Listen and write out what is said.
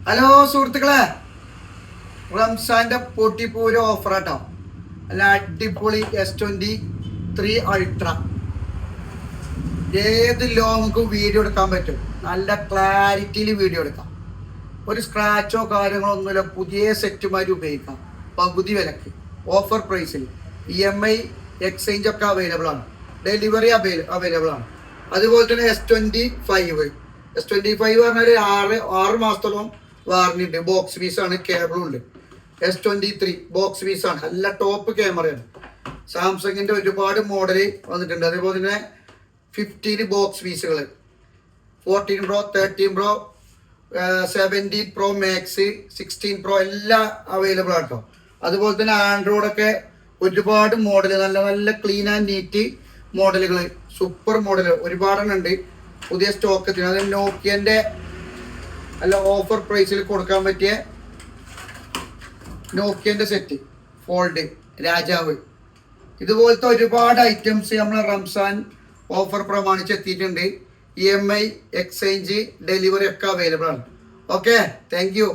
Hello സുഹൃത്തുക്കളെ, റംസാന്റെ പൊട്ടിപ്പൂര offer ആട്ടോ. അല്ല അടിപൊളി S23 അൾട്ര. ഏത് ലോങ് വീഡിയോ എടുക്കാൻ പറ്റും, നല്ല ക്ലാരിറ്റിയിൽ വീഡിയോ എടുക്കാം. ഒരു സ്ക്രാച്ചോ കാര്യങ്ങളോ ഒന്നുമില്ല, പുതിയ സെറ്റുമാരി ഉപയോഗിക്കാം. പകുതി വിലക്ക് ഓഫർ പ്രൈസിൽ EMI എക്സ്ചേഞ്ച് ഒക്കെ അവൈലബിൾ ആണ്. ഡെലിവറി അവൈലബിൾ ആണ്. അതുപോലെ തന്നെ S25 പറഞ്ഞാൽ ആറ് മാസത്തോളം വാറണ്ടി ഉണ്ട്. ബോക്സ് പീസ് ആണ്, കേബിളും ഉണ്ട്. S23 ബോക്സ് പീസ് ആണ്, നല്ല ടോപ്പ് ക്യാമറയാണ്. സാംസങ്ങിന്റെ ഒരുപാട് മോഡൽ വന്നിട്ടുണ്ട്. അതേപോലെ തന്നെ 15 ബോക്സ് പീസുകൾ, 14 Pro, 13 Pro, 17 Pro Max, 16 Pro എല്ലാം അവൈലബിൾ ആട്ടോ. അതുപോലെ തന്നെ ആൻഡ്രോയിഡൊക്കെ ഒരുപാട് മോഡൽ, നല്ല നല്ല ക്ലീൻ ആൻഡ് നീറ്റ് മോഡലുകൾ, സൂപ്പർ മോഡൽ ഒരുപാടെണ്ണം ഉണ്ട്. പുതിയ സ്റ്റോക്ക് എത്തി. അത് നോക്കിയന്റെ നല്ല ഓഫർ പ്രൈസിൽ കൊടുക്കാൻ പറ്റിയ നോക്കിയന്റെ സെറ്റ് ഫോൾഡ് രാജാവ്. ഇതുപോലത്തെ ഒരുപാട് ഐറ്റംസ് നമ്മൾ റംസാൻ ഓഫർ പ്രമാണിച്ച് എത്തിയിട്ടുണ്ട്. EMI എക്സ്ചേഞ്ച് ഡെലിവറി ഒക്കെ അവൈലബിൾ ആണ്. Okay, thank you.